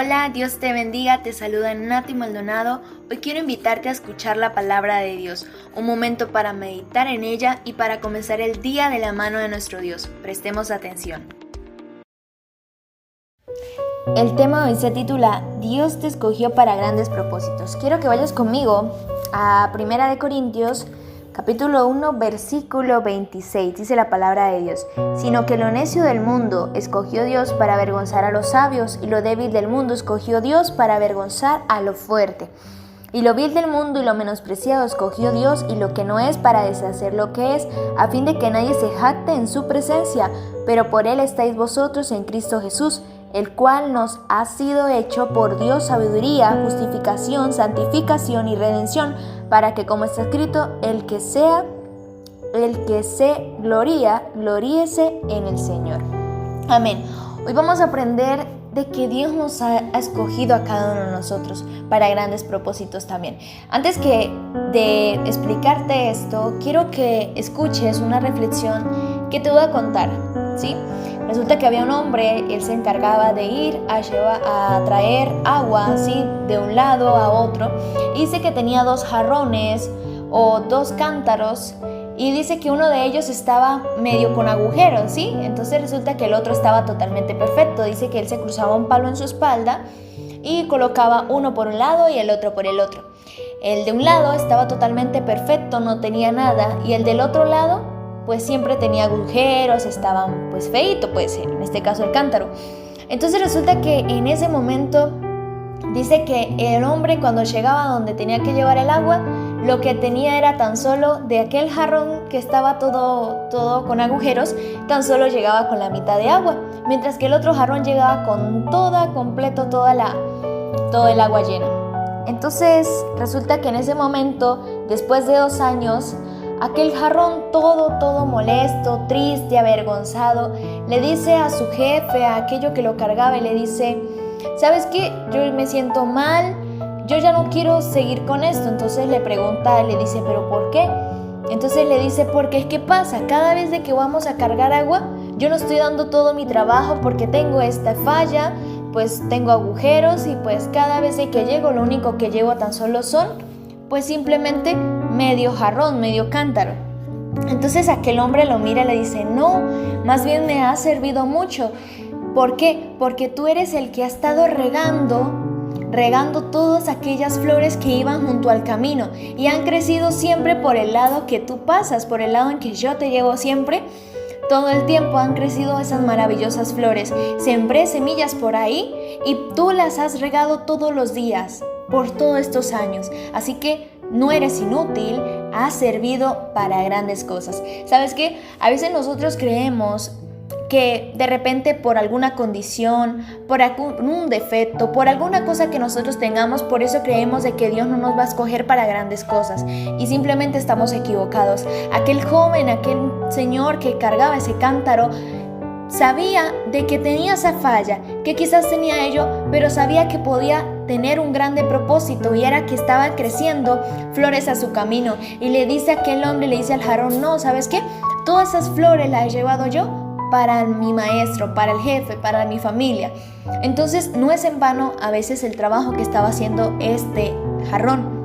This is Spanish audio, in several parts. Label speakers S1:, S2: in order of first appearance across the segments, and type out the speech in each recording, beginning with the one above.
S1: Hola, Dios te bendiga, te saluda Nati Maldonado. Hoy quiero invitarte a escuchar la palabra de Dios, un momento para meditar en ella y para comenzar el día de la mano de nuestro Dios. Prestemos atención. El tema de hoy se titula Dios te escogió para grandes propósitos. Quiero que vayas conmigo a 1 Corintios capítulo 1, versículo 26, dice la palabra de Dios: sino que lo necio del mundo escogió Dios para avergonzar a los sabios, y lo débil del mundo escogió Dios para avergonzar a lo fuerte. Y lo vil del mundo y lo menospreciado escogió Dios, y lo que no es, para deshacer lo que es, a fin de que nadie se jacte en su presencia. Pero por él estáis vosotros en Cristo Jesús, el cual nos ha sido hecho por Dios sabiduría, justificación, santificación y redención, para que, como está escrito, el que se gloría, gloríese en el Señor. Amén. Hoy vamos a aprender de que Dios nos ha escogido a cada uno de nosotros para grandes propósitos también. Antes que de explicarte esto, quiero que escuches una reflexión que te voy a contar, ¿sí? Resulta que había un hombre, él se encargaba de ir a traer agua, ¿sí?, de un lado a otro. Y dice que tenía 2 jarrones o 2 cántaros, y dice que uno de ellos estaba medio con agujeros, ¿sí? Entonces resulta que el otro estaba totalmente perfecto. Dice que él se cruzaba un palo en su espalda y colocaba uno por un lado y el otro por el otro. El de un lado estaba totalmente perfecto, no tenía nada, y el del otro lado pues siempre tenía agujeros, estaban pues feíto, pues en este caso el cántaro. Entonces resulta que en ese momento dice que el hombre, cuando llegaba donde tenía que llevar el agua, lo que tenía era tan solo de aquel jarrón que estaba todo con agujeros, tan solo llegaba con la mitad de agua, mientras que el otro jarrón llegaba con todo el agua llena. Entonces resulta que en ese momento, después de 2 años, aquel jarrón todo molesto, triste, avergonzado, le dice a su jefe, a aquello que lo cargaba, y le dice: ¿sabes qué? Yo me siento mal, yo ya no quiero seguir con esto. Entonces le pregunta, le dice: ¿pero por qué? Entonces le dice: porque es que pasa, cada vez de que vamos a cargar agua, yo no estoy dando todo mi trabajo porque tengo esta falla, pues tengo agujeros, y pues cada vez de que llego, lo único que llevo tan solo son, pues simplemente medio jarrón, medio cántaro. Entonces aquel hombre lo mira y le dice: no, más bien me ha servido mucho. ¿Por qué? Porque tú eres el que ha estado regando todas aquellas flores que iban junto al camino, y han crecido siempre por el lado que tú pasas, por el lado en que yo te llevo siempre. Todo el tiempo han crecido esas maravillosas flores. Sembré semillas por ahí y tú las has regado todos los días por todos estos años. Así que no eres inútil, has servido para grandes cosas. ¿Sabes qué? A veces nosotros creemos que de repente por alguna condición, por algún defecto, por alguna cosa que nosotros tengamos, por eso creemos de que Dios no nos va a escoger para grandes cosas, y simplemente estamos equivocados. Aquel joven, aquel señor que cargaba ese cántaro, sabía de que tenía esa falla, que quizás tenía ello, pero sabía que podía tener un grande propósito, y era que estaban creciendo flores a su camino. Y le dice a aquel hombre, le dice al jarrón: no, ¿sabes qué? Todas esas flores las he llevado yo para mi maestro, para el jefe, para mi familia. Entonces no es en vano a veces el trabajo que estaba haciendo este jarrón.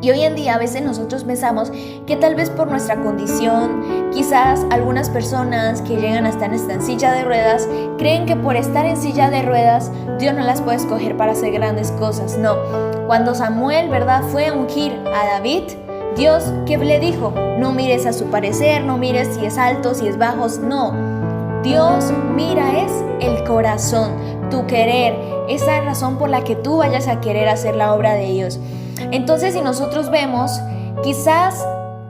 S1: Y hoy en día a veces nosotros pensamos que tal vez por nuestra condición, quizás algunas personas que llegan a estar en silla de ruedas, creen que por estar en silla de ruedas Dios no las puede escoger para hacer grandes cosas. No, cuando Samuel, ¿verdad?, fue a ungir a David, Dios, ¿qué le dijo? No mires a su parecer, no mires si es alto, si es bajo, no. Dios mira es el corazón, tu querer, esa razón por la que tú vayas a querer hacer la obra de Dios. Entonces, si nosotros vemos, quizás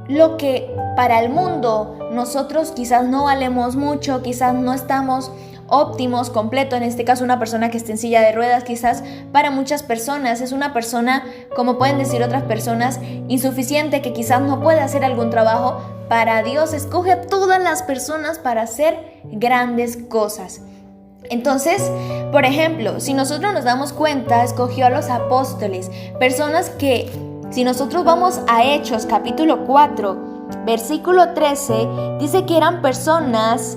S1: lo que para el mundo nosotros quizás no valemos mucho, quizás no estamos óptimos, completo, en este caso una persona que esté en silla de ruedas, quizás para muchas personas es una persona, como pueden decir otras personas, insuficiente, que quizás no puede hacer algún trabajo. Para Dios escoge a todas las personas para hacer grandes cosas. Entonces, por ejemplo, si nosotros nos damos cuenta, escogió a los apóstoles, personas que, si nosotros vamos a Hechos capítulo 4, versículo 13, dice que eran personas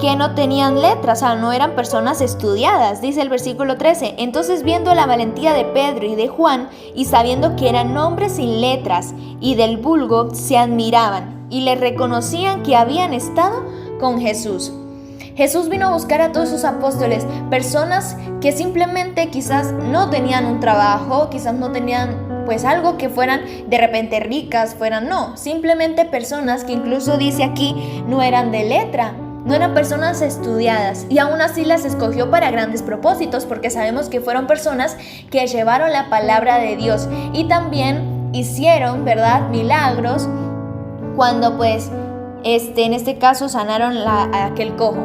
S1: que no tenían letras, o sea, no eran personas estudiadas, dice el versículo 13. Entonces, viendo la valentía de Pedro y de Juan, y sabiendo que eran hombres sin letras y del vulgo, se admiraban y les reconocían que habían estado con Jesús. Jesús vino a buscar a todos sus apóstoles, personas que simplemente quizás no tenían un trabajo, quizás no tenían pues algo que fueran de repente ricas, simplemente personas que incluso dice aquí no eran de letra, no eran personas estudiadas, y aún así las escogió para grandes propósitos, porque sabemos que fueron personas que llevaron la palabra de Dios y también hicieron, ¿verdad?, milagros cuando pues en este caso sanaron a aquel cojo.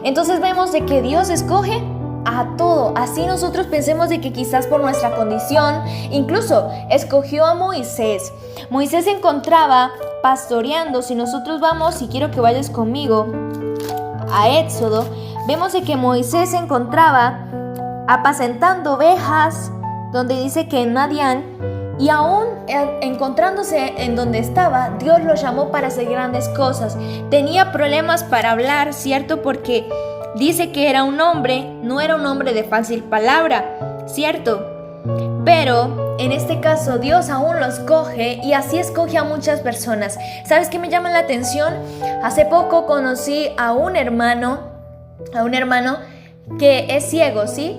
S1: Entonces vemos de que Dios escoge a todo. Así nosotros pensemos de que quizás por nuestra condición, incluso escogió a Moisés. Moisés se encontraba pastoreando. Si nosotros vamos, si quiero que vayas conmigo a Éxodo, vemos de que Moisés se encontraba apacentando ovejas, donde dice que en Madián, y aún encontrándose en donde estaba, Dios lo llamó para hacer grandes cosas. Tenía problemas para hablar, ¿cierto? Porque dice que era un hombre, no era un hombre de fácil palabra, ¿cierto? Pero en este caso Dios aún lo escoge, y así escoge a muchas personas. ¿Sabes qué me llama la atención? Hace poco conocí a un hermano que es ciego, ¿sí?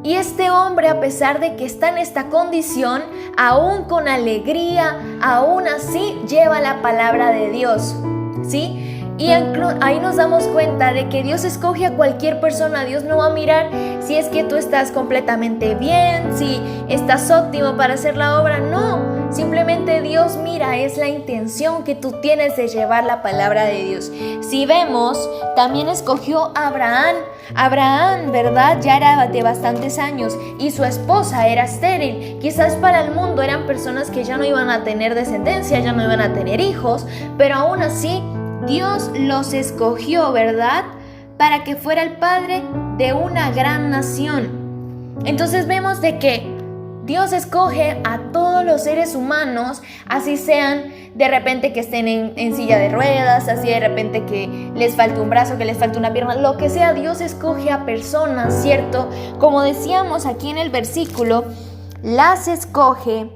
S1: Y este hombre, a pesar de que está en esta condición, aún con alegría, aún así lleva la palabra de Dios, ¿sí? Y ahí nos damos cuenta de que Dios escoge a cualquier persona. Dios no va a mirar si es que tú estás completamente bien, si estás óptimo para hacer la obra. No, simplemente Dios mira, es la intención que tú tienes de llevar la palabra de Dios. Si vemos, también escogió a Abraham. Abraham, ¿verdad?, ya era de bastantes años y su esposa era estéril. Quizás para el mundo eran personas que ya no iban a tener descendencia, ya no iban a tener hijos, pero aún así Dios los escogió, ¿verdad?, para que fuera el padre de una gran nación. Entonces vemos de que Dios escoge a todos los seres humanos, así sean de repente que estén en silla de ruedas, así de repente que les falte un brazo, que les falte una pierna, lo que sea. Dios escoge a personas, ¿cierto? Como decíamos aquí en el versículo, las escoge,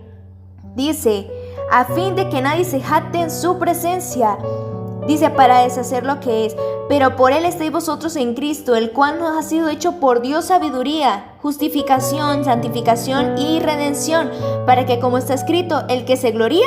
S1: dice, a fin de que nadie se jacte en su presencia. Dice, para deshacer lo que es, pero por él estáis vosotros en Cristo, el cual nos ha sido hecho por Dios sabiduría, justificación, santificación y redención, para que, como está escrito, el que se gloría,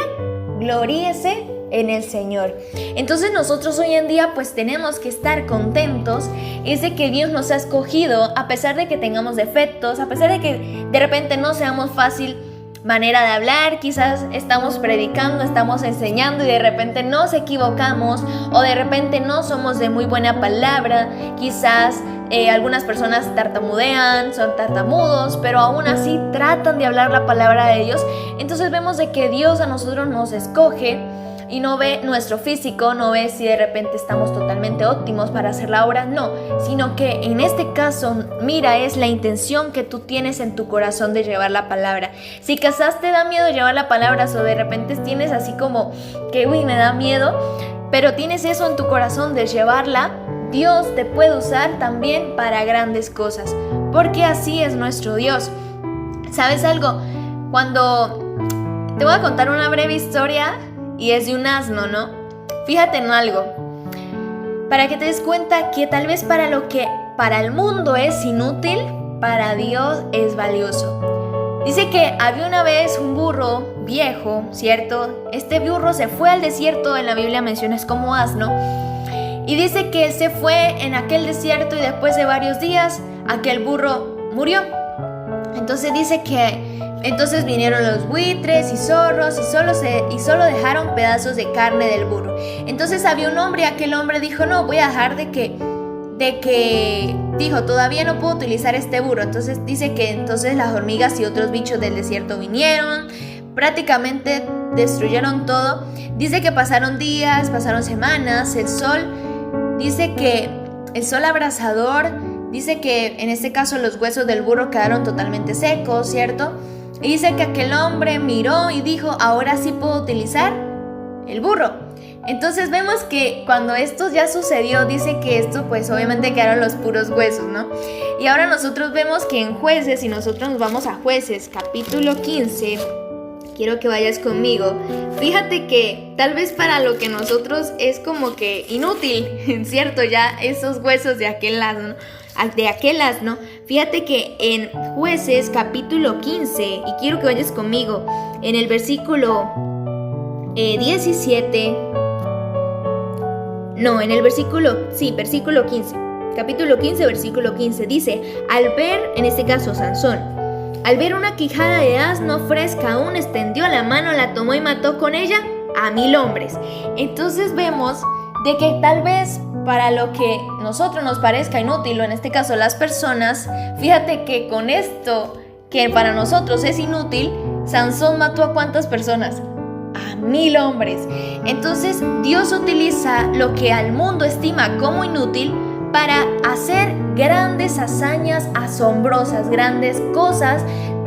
S1: gloríese en el Señor. Entonces nosotros hoy en día pues tenemos que estar contentos, es de que Dios nos ha escogido, a pesar de que tengamos defectos, a pesar de que de repente no seamos fácil manera de hablar, quizás estamos predicando, estamos enseñando y de repente nos equivocamos, o de repente no somos de muy buena palabra, quizás algunas personas tartamudean, son tartamudos, pero aún así tratan de hablar la palabra de Dios. Entonces vemos de que Dios a nosotros nos escoge y no ve nuestro físico, no ve si de repente estamos totalmente óptimos para hacer la obra, no, sino que en este caso, mira, es la intención que tú tienes en tu corazón de llevar la palabra. Si quizás te da miedo llevar la palabra, o de repente tienes así como que, me da miedo, pero tienes eso en tu corazón de llevarla, Dios te puede usar también para grandes cosas, porque así es nuestro Dios. ¿Sabes algo? Te voy a contar una breve historia, y es de un asno, ¿no? Fíjate en algo, para que te des cuenta que tal vez para lo que para el mundo es inútil, para Dios es valioso. Dice que había una vez un burro viejo, ¿cierto? Este burro se fue al desierto, en la Biblia menciona es como asno, y dice que se fue en aquel desierto y después de varios días aquel burro murió. Entonces dice que entonces vinieron los buitres y zorros y solo dejaron pedazos de carne del burro. Entonces había un hombre y aquel hombre dijo, no, voy a dejar de que dijo, todavía no puedo utilizar este burro. Entonces dice que entonces las hormigas y otros bichos del desierto vinieron, prácticamente destruyeron todo. Dice que pasaron días, pasaron semanas, el sol abrasador, dice que en este caso los huesos del burro quedaron totalmente secos, ¿cierto? Y dice que aquel hombre miró y dijo, ahora sí puedo utilizar el burro. Entonces vemos que cuando esto ya sucedió, dice que esto pues obviamente quedaron los puros huesos, ¿no? Y ahora nosotros vemos que en Jueces, y nosotros nos vamos a Jueces, capítulo 15, quiero que vayas conmigo. Fíjate que tal vez para lo que nosotros es como que inútil, ¿cierto? Ya esos huesos de aquel asno. Fíjate que en Jueces capítulo 15, y quiero que vayas conmigo, en el versículo 17, no, en el versículo 15, capítulo 15, versículo 15, dice, al ver, en este caso Sansón, al ver una quijada de asno fresca aún, extendió la mano, la tomó y mató con ella a 1000 hombres. Entonces vemos de que tal vez para lo que nosotros nos parezca inútil, o en este caso las personas, fíjate que con esto que para nosotros es inútil, Sansón mató a ¿cuántas personas? A 1000 hombres. Entonces Dios utiliza lo que al mundo estima como inútil para hacer grandes hazañas asombrosas, grandes cosas,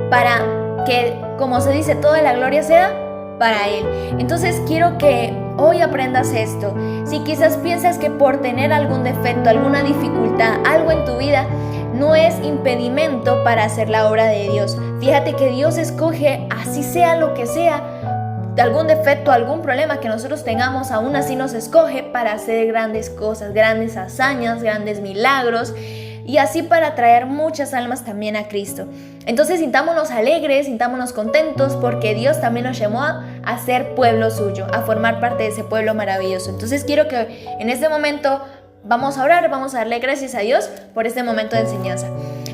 S1: para que, como se dice, toda la gloria sea para Él. Entonces quiero que hoy aprendas esto. Si quizás piensas que por tener algún defecto, alguna dificultad, algo en tu vida, no es impedimento para hacer la obra de Dios. Fíjate que Dios escoge, así sea lo que sea, algún defecto, algún problema que nosotros tengamos, aún así nos escoge para hacer grandes cosas, grandes hazañas, grandes milagros, y así para traer muchas almas también a Cristo. Entonces sintámonos alegres, sintámonos contentos, porque Dios también nos llamó a ser pueblo suyo, a formar parte de ese pueblo maravilloso. Entonces quiero que en este momento vamos a orar, vamos a darle gracias a Dios por este momento de enseñanza.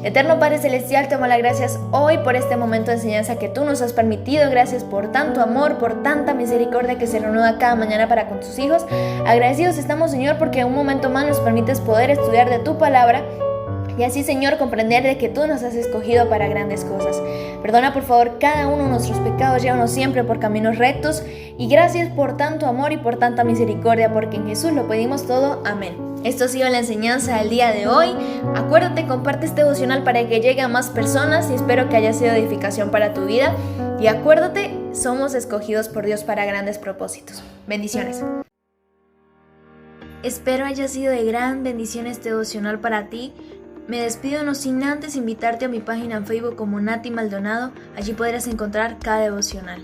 S1: Eterno Padre Celestial, te doy las gracias hoy por este momento de enseñanza que tú nos has permitido. Gracias por tanto amor, por tanta misericordia que se renueva cada mañana para con tus hijos. Agradecidos estamos, Señor, porque un momento más nos permites poder estudiar de tu palabra y así, Señor, comprender de que tú nos has escogido para grandes cosas. Perdona, por favor, cada uno de nuestros pecados, llévanos siempre por caminos rectos. Y gracias por tanto amor y por tanta misericordia, porque en Jesús lo pedimos todo. Amén. Esto ha sido la enseñanza del día de hoy. Acuérdate, comparte este devocional para que llegue a más personas y espero que haya sido edificación para tu vida. Y acuérdate, somos escogidos por Dios para grandes propósitos. Bendiciones. Espero haya sido de gran bendición este devocional para ti. Me despido no sin antes invitarte a mi página en Facebook como Nati Maldonado. Allí podrás encontrar cada devocional.